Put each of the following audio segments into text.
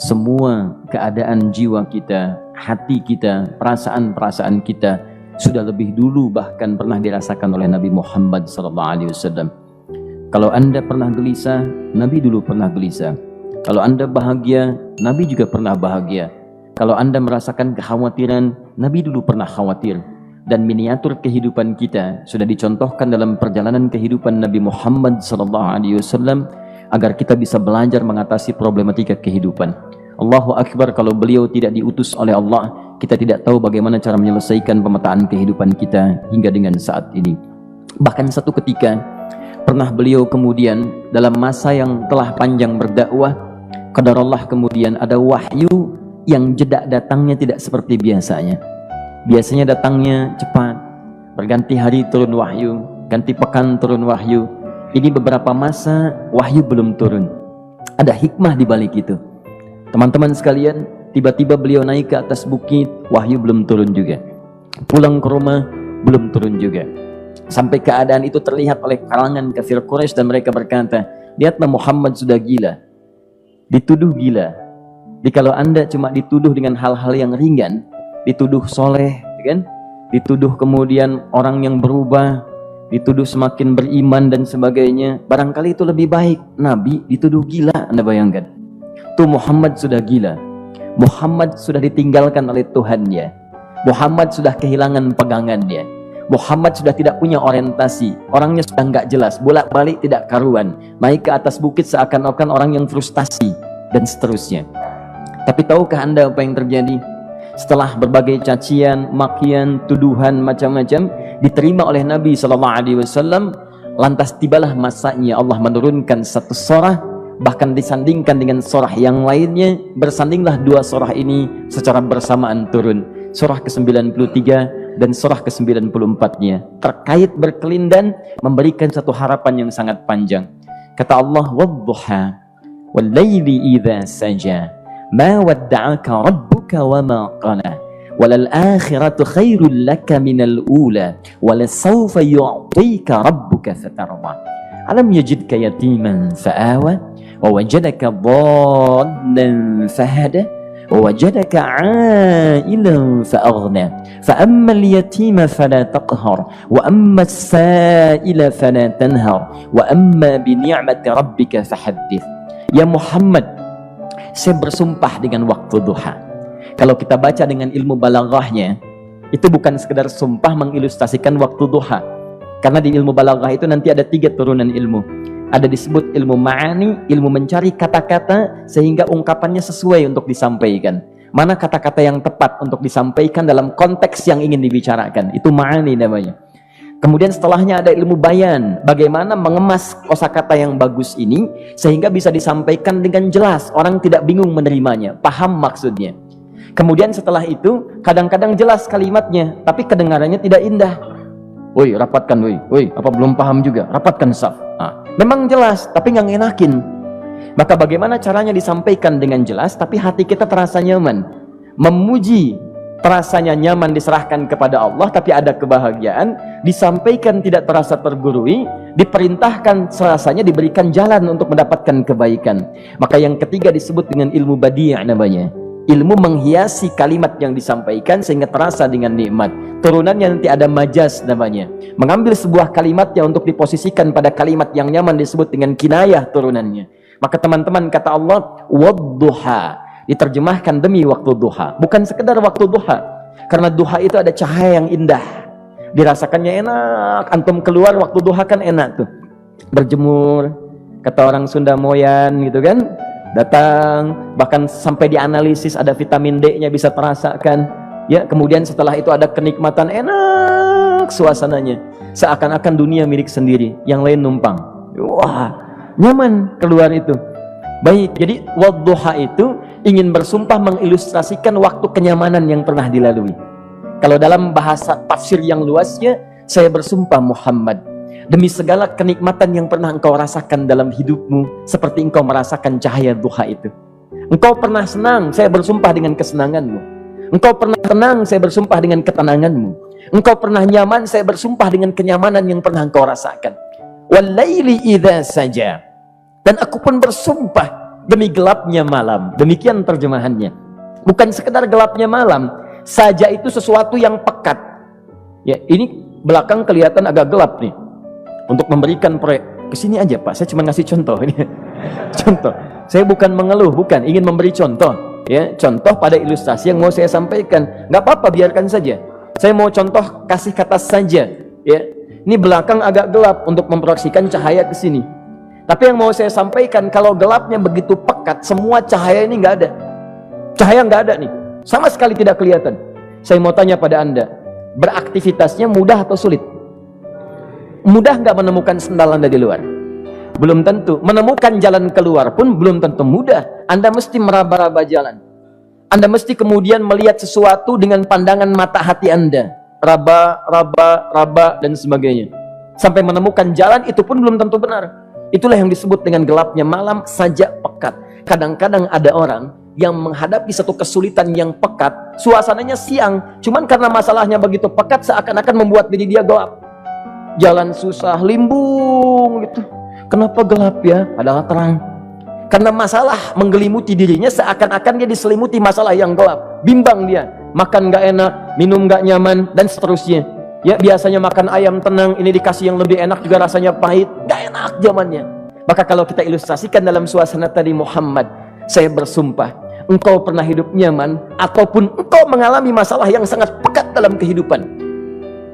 semua keadaan jiwa kita, hati kita, perasaan-perasaan kita sudah lebih dulu bahkan pernah dirasakan oleh Nabi Muhammad SAW. Kalau Anda pernah gelisah, Nabi dulu pernah gelisah. Kalau Anda bahagia, Nabi juga pernah bahagia. Kalau Anda merasakan kekhawatiran, Nabi dulu pernah khawatir. Dan miniatur kehidupan kita sudah dicontohkan dalam perjalanan kehidupan Nabi Muhammad SAW agar kita bisa belajar mengatasi problematika kehidupan. Allahu Akbar, kalau beliau tidak diutus oleh Allah, kita tidak tahu bagaimana cara menyelesaikan pemetaan kehidupan kita hingga dengan saat ini. Bahkan satu ketika pernah beliau kemudian dalam masa yang telah panjang berdakwah, qadarullah kemudian ada wahyu yang jeda datangnya tidak seperti biasanya. Biasanya datangnya cepat, berganti hari turun wahyu, ganti pekan turun wahyu. Ini beberapa masa wahyu belum turun. Ada hikmah di balik itu. Teman-teman sekalian, tiba-tiba beliau naik ke atas bukit, wahyu belum turun juga. Pulang ke rumah, belum turun juga. Sampai keadaan itu terlihat oleh kalangan kafir Quraisy dan mereka berkata, lihatlah Muhammad sudah gila, dituduh gila. Jadi kalau Anda cuma dituduh dengan hal-hal yang ringan, dituduh soleh, kan? Dituduh kemudian orang yang berubah, dituduh semakin beriman dan sebagainya, barangkali itu lebih baik. Nabi dituduh gila, Anda bayangkan. Tuh Muhammad sudah gila, Muhammad sudah ditinggalkan oleh Tuhannya, Muhammad sudah kehilangan pegangannya, Muhammad sudah tidak punya orientasi, orangnya sudah nggak jelas, bolak-balik tidak karuan, naik ke atas bukit seakan-akan orang yang frustasi dan seterusnya. Tapi tahukah Anda apa yang terjadi? Setelah berbagai cacian, makian, tuduhan macam-macam diterima oleh Nabi SAW, lantas tibalah masanya Allah menurunkan satu surah, bahkan disandingkan dengan surah yang lainnya, bersandinglah dua surah ini secara bersamaan turun, surah ke-93 dan surah ke-94-nya, terkait berkelindan memberikan satu harapan yang sangat panjang. Kata Allah, wadduha wal laili idza saja ma wadda'aka rabbuka wa ma qala walal akhiratu khairul laka minal ula walasawfa yu'tika rabbuka fatarda alam yajidka yatiman fa'awa wa wajadaka dhallan fahada wa wajadaka 'ailan fa'aghna fa ammal yatima fala taqhar wa ammas sa'ila fala tanhar wa amma bi ni'mati rabbika fahaddits. Ya Muhammad, saya bersumpah dengan waktu duha. Kalau kita baca dengan ilmu balaghahnya, itu bukan sekedar sumpah mengilustrasikan waktu duha. Karena di ilmu balaghah itu nanti ada 3 turunan ilmu. Ada disebut ilmu ma'ani, ilmu mencari kata-kata sehingga ungkapannya sesuai untuk disampaikan. Mana kata-kata yang tepat untuk disampaikan dalam konteks yang ingin dibicarakan. Itu ma'ani namanya. Kemudian setelahnya ada ilmu bayan, bagaimana mengemas kosakata yang bagus ini sehingga bisa disampaikan dengan jelas, orang tidak bingung menerimanya, paham maksudnya. Kemudian setelah itu kadang-kadang jelas kalimatnya, tapi kedengarannya tidak indah. Woi, rapatkan, woi, apa belum paham juga? Rapatkan saf. Memang jelas, tapi nggak ngenakin. Maka bagaimana caranya disampaikan dengan jelas, tapi hati kita terasa nyaman, memuji. Terasanya nyaman diserahkan kepada Allah, tapi ada kebahagiaan, disampaikan tidak terasa tergurui, diperintahkan serasanya diberikan jalan untuk mendapatkan kebaikan. Maka yang ketiga disebut dengan ilmu badi' namanya. Ilmu menghiasi kalimat yang disampaikan sehingga terasa dengan nikmat. Turunannya nanti ada majaz namanya. Mengambil sebuah kalimatnya untuk diposisikan pada kalimat yang nyaman disebut dengan kinayah turunannya. Maka teman-teman kata Allah, wadduha, diterjemahkan demi waktu duha, bukan sekedar waktu duha, karena duha itu ada cahaya yang indah, dirasakannya enak. Antum keluar waktu duha kan enak tuh, berjemur, kata orang Sunda moyan gitu kan, datang, bahkan sampai dianalisis ada vitamin D-nya bisa terasakan ya. Kemudian setelah itu ada kenikmatan, enak suasananya, seakan-akan dunia milik sendiri, yang lain numpang. Wah, nyaman keluar itu. Baik, jadi wadduha itu ingin bersumpah mengilustrasikan waktu kenyamanan yang pernah dilalui. Kalau dalam bahasa tafsir yang luasnya, saya bersumpah Muhammad, demi segala kenikmatan yang pernah engkau rasakan dalam hidupmu, seperti engkau merasakan cahaya duha itu. Engkau pernah senang, saya bersumpah dengan kesenanganmu. Engkau pernah tenang, saya bersumpah dengan ketenanganmu. Engkau pernah nyaman, saya bersumpah dengan kenyamanan yang pernah engkau rasakan. Wal laili idza saja, dan aku pun bersumpah demi gelapnya malam. Demikian terjemahannya. Bukan sekedar gelapnya malam, saja itu sesuatu yang pekat. Ya, ini belakang kelihatan agak gelap nih. Untuk memberikan proyek, kesini aja Pak, saya cuma ngasih contoh ini. Contoh, saya bukan mengeluh, bukan, ingin memberi contoh. Ya, contoh pada ilustrasi yang mau saya sampaikan. Nggak apa-apa, biarkan saja. Saya mau contoh kasih kata saja. Ya, ini belakang agak gelap untuk memproyeksikan cahaya ke sini. Tapi yang mau saya sampaikan, kalau gelapnya begitu pekat, semua cahaya ini nggak ada. Cahaya nggak ada nih, sama sekali tidak kelihatan. Saya mau tanya pada Anda, beraktivitasnya mudah atau sulit? Mudah nggak menemukan sendal Anda di luar? Belum tentu. Menemukan jalan keluar pun belum tentu mudah. Anda mesti meraba-raba jalan. Anda mesti kemudian melihat sesuatu dengan pandangan mata hati Anda. Raba, dan sebagainya. Sampai menemukan jalan, itu pun belum tentu benar. Itulah yang disebut dengan gelapnya malam saja pekat. Kadang-kadang ada orang yang menghadapi satu kesulitan yang pekat, suasananya siang, cuman karena masalahnya begitu pekat seakan-akan membuat diri dia gelap. Jalan susah, limbung gitu. Kenapa gelap ya? Padahal terang. Karena masalah menggelimuti dirinya, seakan-akan dia diselimuti masalah yang gelap. Bimbang dia, makan gak enak, minum gak nyaman, dan seterusnya. Ya, biasanya makan ayam tenang, ini dikasih yang lebih enak juga rasanya pahit, gak enak zamannya. Maka kalau kita ilustrasikan dalam suasana tadi Muhammad, saya bersumpah, engkau pernah hidup nyaman, ataupun engkau mengalami masalah yang sangat pekat dalam kehidupan.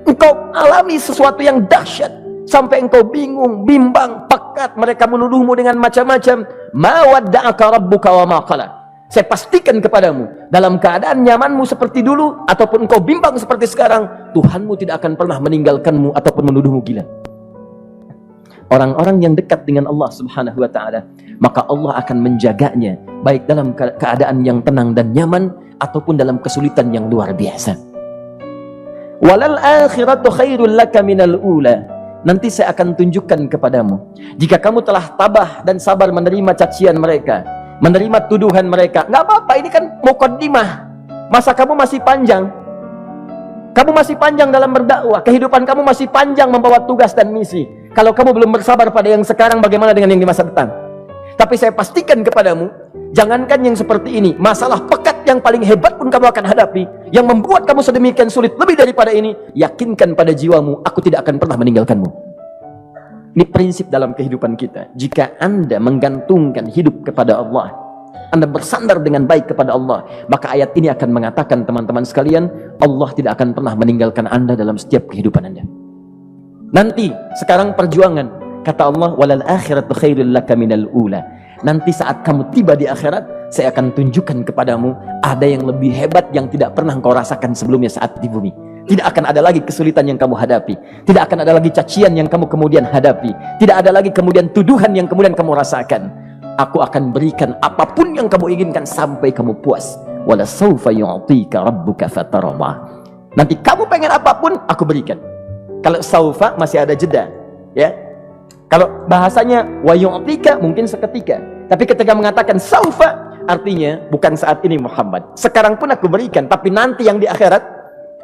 Engkau alami sesuatu yang dahsyat, sampai engkau bingung, bimbang, pekat, mereka menuduhmu dengan macam-macam. Ma wadda'aka rabbuka wa ma qala. Saya pastikan kepadamu, dalam keadaan nyamanmu seperti dulu, ataupun engkau bimbang seperti sekarang, Tuhanmu tidak akan pernah meninggalkanmu ataupun menuduhmu gila. Orang-orang yang dekat dengan Allah subhanahu wa ta'ala, maka Allah akan menjaganya, baik dalam keadaan yang tenang dan nyaman, ataupun dalam kesulitan yang luar biasa. Walal akhiratu khairul laka minal ula. Nanti saya akan tunjukkan kepadamu, jika kamu telah tabah dan sabar menerima cacian mereka, menerima tuduhan mereka, nggak apa-apa, ini kan muqaddimah. Masa kamu masih panjang. Kamu masih panjang dalam berdakwah, kehidupan kamu masih panjang membawa tugas dan misi. Kalau kamu belum bersabar pada yang sekarang, bagaimana dengan yang di masa depan? Tapi saya pastikan kepadamu, jangankan yang seperti ini, masalah pekat yang paling hebat pun kamu akan hadapi, yang membuat kamu sedemikian sulit lebih daripada ini, yakinkan pada jiwamu, aku tidak akan pernah meninggalkanmu. Ini prinsip dalam kehidupan kita. Jika Anda menggantungkan hidup kepada Allah, Anda bersandar dengan baik kepada Allah, maka ayat ini akan mengatakan, teman-teman sekalian, Allah tidak akan pernah meninggalkan Anda dalam setiap kehidupan Anda. Nanti, sekarang perjuangan, kata Allah, walal akhiratu khairul laka minal ula. Nanti saat kamu tiba di akhirat, saya akan tunjukkan kepadamu ada yang lebih hebat yang tidak pernah engkau rasakan sebelumnya saat di bumi. Tidak akan ada lagi kesulitan yang kamu hadapi, tidak akan ada lagi cacian yang kamu kemudian hadapi, tidak ada lagi kemudian tuduhan yang kemudian kamu rasakan. Aku akan berikan apapun yang kamu inginkan sampai kamu puas. Wala sawfa yu'tika rabbuka fatardah. Nanti kamu pengen apapun, aku berikan. Kalau saufa masih ada jeda, ya. Kalau bahasanya wa yu'tika mungkin seketika. Tapi ketika mengatakan saufa, artinya bukan saat ini Muhammad. Sekarang pun aku berikan, tapi nanti yang di akhirat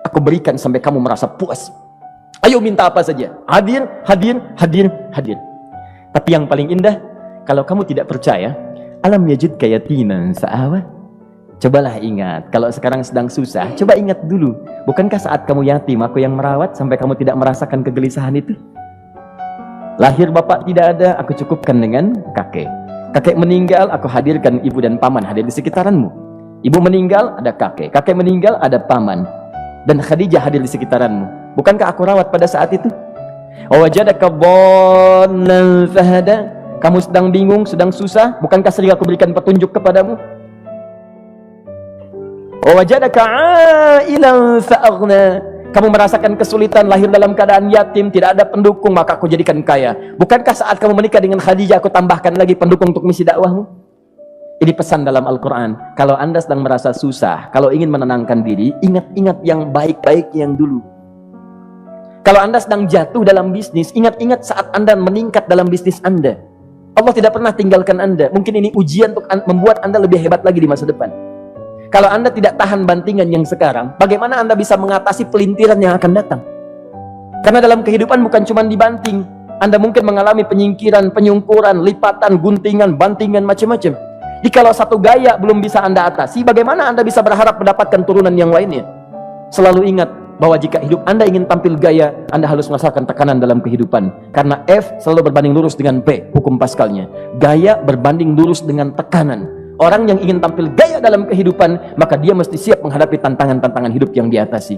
aku berikan sampai kamu merasa puas. Ayo minta apa saja. Hadir, hadir, hadir, hadir. Tapi yang paling indah, kalau kamu tidak percaya, alam yajidka yatiman fa'awa. Cobalah ingat, kalau sekarang sedang susah, coba ingat dulu. Bukankah saat kamu yatim, aku yang merawat sampai kamu tidak merasakan kegelisahan itu? Lahir bapak tidak ada, aku cukupkan dengan kakek. Kakek meninggal, aku hadirkan ibu dan paman hadir di sekitaranmu. Ibu meninggal, ada kakek. Kakek meninggal, ada paman. Dan Khadijah hadir di sekitaranmu. Bukankah aku rawat pada saat itu? Wajadaka dhallan fahada. Kamu sedang bingung, sedang susah, bukankah sering aku berikan petunjuk kepadamu? Wajadaka ailan fa'aghna. Kamu merasakan kesulitan, lahir dalam keadaan yatim, tidak ada pendukung, maka aku jadikan kaya. Bukankah saat kamu menikah dengan Khadijah, aku tambahkan lagi pendukung untuk misi dakwahmu? Ini pesan dalam Al-Quran. Kalau Anda sedang merasa susah, kalau ingin menenangkan diri, ingat-ingat yang baik-baik yang dulu. Kalau Anda sedang jatuh dalam bisnis, ingat-ingat saat Anda meningkat dalam bisnis Anda. Allah tidak pernah tinggalkan Anda. Mungkin ini ujian untuk membuat Anda lebih hebat lagi di masa depan. Kalau Anda tidak tahan bantingan yang sekarang, bagaimana Anda bisa mengatasi pelintiran yang akan datang? Karena dalam kehidupan bukan cuma dibanting. Anda mungkin mengalami penyingkiran, penyungkuran, lipatan, guntingan, bantingan, macam-macam. Jikalau satu gaya belum bisa Anda atasi, bagaimana Anda bisa berharap mendapatkan turunan yang lainnya? Selalu ingat bahwa jika hidup Anda ingin tampil gaya, Anda harus merasakan tekanan dalam kehidupan. Karena F selalu berbanding lurus dengan P, hukum paskalnya. Gaya berbanding lurus dengan tekanan. Orang yang ingin tampil gaya dalam kehidupan, maka dia mesti siap menghadapi tantangan-tantangan hidup yang diatasi.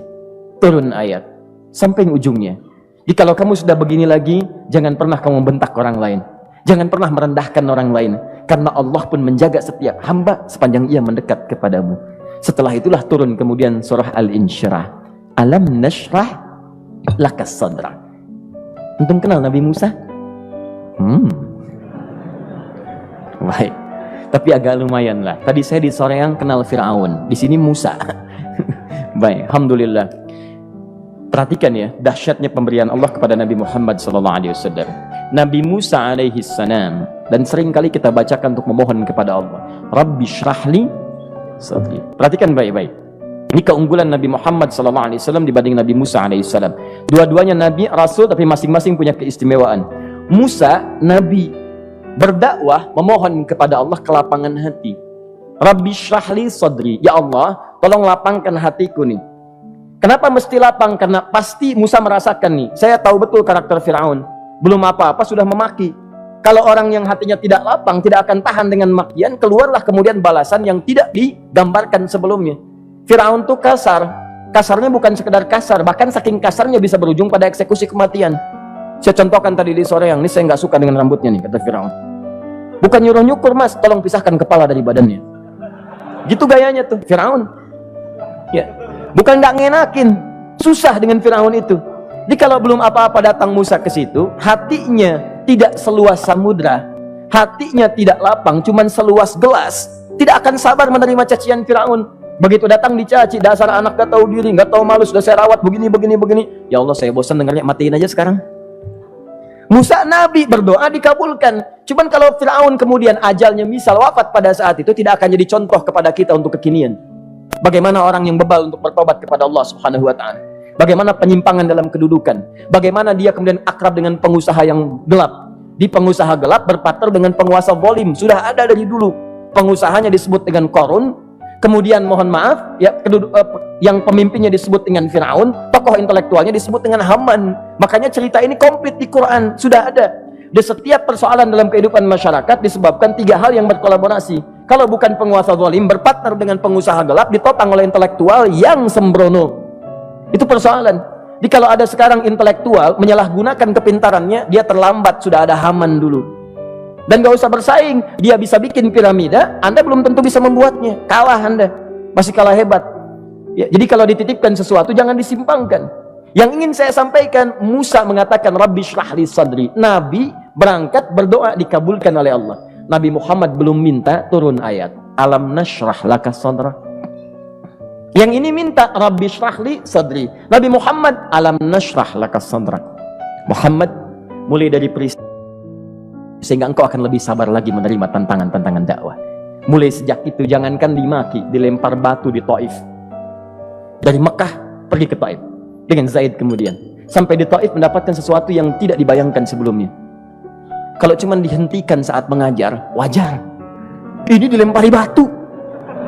Turun ayat sampai ujungnya. Jikalau kamu sudah begini lagi, jangan pernah kamu membentak orang lain. Jangan pernah merendahkan orang lain. Karena Allah pun menjaga setiap hamba sepanjang ia mendekat kepadamu. Setelah itulah turun kemudian surah Al-Insyirah. Alam nashrah lakas sadra. Antum kenal Nabi Musa? Baik. Tapi agak lumayan lah. Tadi saya di Soreang kenal Fir'aun. Di sini Musa. Baik, alhamdulillah. Perhatikan ya, dahsyatnya pemberian Allah kepada Nabi Muhammad SAW. Nabi Musa alaihi salam, dan sering kali kita bacakan untuk memohon kepada Allah, Rabbi syrahli sadri. Perhatikan baik-baik. Ini keunggulan Nabi Muhammad SAW dibanding Nabi Musa alaihissalam. Dua-duanya Nabi, Rasul, tapi masing-masing punya keistimewaan. Musa, Nabi, berdakwah, memohon kepada Allah kelapangan hati. Rabbi syrahli sadri. Ya Allah, tolong lapangkan hatiku nih. Kenapa mesti lapang? Karena pasti Musa merasakan nih, saya tahu betul karakter Fir'aun. Belum apa-apa sudah memaki. Kalau orang yang hatinya tidak lapang, tidak akan tahan dengan makian, keluarlah kemudian balasan yang tidak digambarkan sebelumnya. Fir'aun tuh kasar. Kasarnya bukan sekedar kasar, bahkan saking kasarnya bisa berujung pada eksekusi kematian. Saya contohkan tadi di sore yang ini, saya nggak suka dengan rambutnya nih, kata Fir'aun. Bukan nyuruh nyukur, mas, tolong pisahkan kepala dari badannya. Gitu gayanya tuh Fir'aun. Ya, bukan nggak ngenakin, susah dengan Fir'aun itu. Jadi kalau belum apa-apa datang Musa ke situ, hatinya tidak seluas samudra, hatinya tidak lapang, cuman seluas gelas, tidak akan sabar menerima cacian Fir'aun. Begitu datang dicaci, dasar anak gak tahu diri, gak tahu malu, sudah saya rawat begini. Ya Allah, saya bosan dengarnya, matiin aja sekarang. Musa Nabi berdoa dikabulkan. Cuman kalau Fir'aun kemudian ajalnya misal wafat pada saat itu, tidak akan jadi contoh kepada kita untuk kekinian. Bagaimana orang yang bebal untuk bertobat kepada Allah Subhanahu wa ta'ala. Bagaimana penyimpangan dalam kedudukan. Bagaimana dia kemudian akrab dengan pengusaha yang gelap. Di pengusaha gelap berpartner dengan penguasa zalim. Sudah ada dari dulu. Pengusahanya disebut dengan Qarun. Kemudian mohon maaf, ya, yang pemimpinnya disebut dengan Fir'aun. Tokoh intelektualnya disebut dengan Haman. Makanya cerita ini komplit di Quran. Sudah ada. Di setiap persoalan dalam kehidupan masyarakat disebabkan tiga hal yang berkolaborasi. Kalau bukan penguasa zalim, berpartner dengan pengusaha gelap, ditopang oleh intelektual yang sembrono. Itu persoalan. Jadi kalau ada sekarang intelektual menyalahgunakan kepintarannya, dia terlambat, sudah ada Haman dulu. Dan gak usah bersaing, dia bisa bikin piramida, Anda belum tentu bisa membuatnya. Kalah Anda, masih kalah hebat. Ya, jadi kalau dititipkan sesuatu jangan disimpangkan. Yang ingin saya sampaikan, Musa mengatakan Rabbi syrahli sadri. Nabi berangkat berdoa dikabulkan oleh Allah. Nabi Muhammad belum minta turun ayat Alam nashrah laka sadra. Yang ini minta Rabbi syrahli sadri. Nabi Muhammad alam nashrah laka sadra. Muhammad, mulai dari peristiwa sehingga engkau akan lebih sabar lagi menerima tantangan-tantangan dakwah. Mulai sejak itu jangankan dimaki, dilempar batu di Taif. Dari Mekah pergi ke Taif dengan Zaid kemudian. Sampai di Taif mendapatkan sesuatu yang tidak dibayangkan sebelumnya. Kalau cuma dihentikan saat mengajar, wajar. Ini dilempari batu.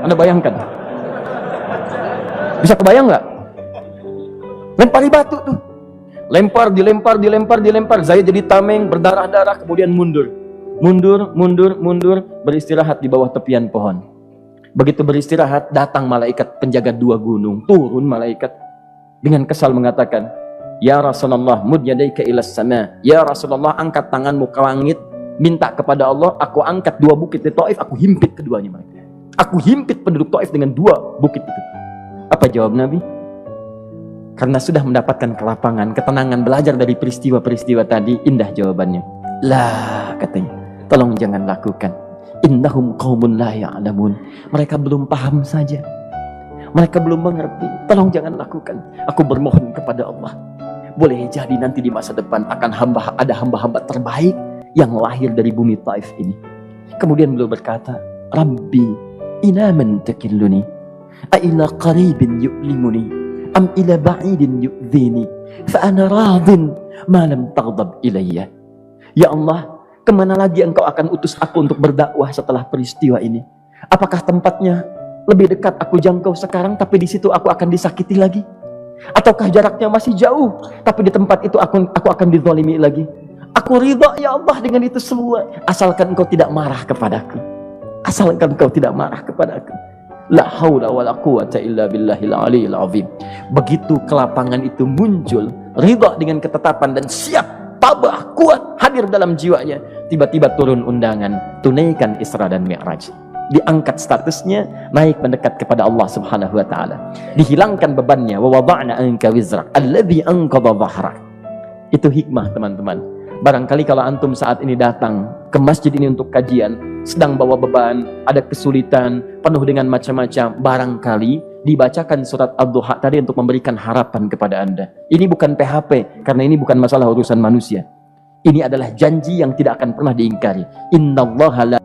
Anda bayangkan? Bisa kebayang nggak? Lempari batu tuh. Dilempar. Zaid jadi tameng, berdarah-darah, kemudian mundur, beristirahat di bawah tepian pohon. Begitu beristirahat, datang malaikat penjaga dua gunung. Turun malaikat dengan kesal mengatakan, Ya Rasulullah, mud yadaika ilas sama. Ya Rasulullah, angkat tanganmu ke langit, minta kepada Allah, aku angkat dua bukit di Taif, aku himpit keduanya mereka. Aku himpit penduduk Taif dengan dua bukit itu. Apa jawab Nabi? Karena sudah mendapatkan kelapangan, ketenangan, belajar dari peristiwa-peristiwa tadi, indah jawabannya. Lah, katanya, tolong jangan lakukan. Innahum qaumun la ya'lamun. Mereka belum paham saja. Mereka belum mengerti. Tolong jangan lakukan. Aku bermohon kepada Allah. Boleh jadi nanti di masa depan akan ada hamba-hamba terbaik yang lahir dari bumi Taif ini. Kemudian beliau berkata, Rabbi, ila man takilluni? A'ila qaribin yu'limuni? Am ila ba'idin yu'dhini? Fa'ana radin ma lam taghdab ilayya. Ya Allah, Kemana lagi engkau akan utus aku untuk berdakwah setelah peristiwa ini? Apakah tempatnya lebih dekat aku jangkau sekarang, tapi di situ aku akan disakiti lagi? Ataukah jaraknya masih jauh, tapi di tempat itu aku akan dizalimi lagi? Aku ridha ya Allah dengan itu semua, asalkan engkau tidak marah kepadaku. Asalkan engkau tidak marah kepadaku. La haula wala quwata illa billahil aliyil azim. Begitu kelapangan itu muncul, ridha dengan ketetapan dan siap, tabah, kuat, hadir dalam jiwanya, tiba-tiba turun undangan, tunaikan Isra dan Mi'raj. Diangkat statusnya, naik mendekat kepada Allah Subhanahu wa taala. Dihilangkan bebannya, wa wada'na anka wizrak alladzi anqadha dhahrak. Itu hikmah, teman-teman. Barangkali kalau antum saat ini datang ke masjid ini untuk kajian, sedang bawa beban, ada kesulitan, penuh dengan macam-macam, barangkali dibacakan surat Ad-Duha tadi untuk memberikan harapan kepada Anda. Ini bukan PHP, karena ini bukan masalah urusan manusia. Ini adalah janji yang tidak akan pernah diingkari. Innallaha la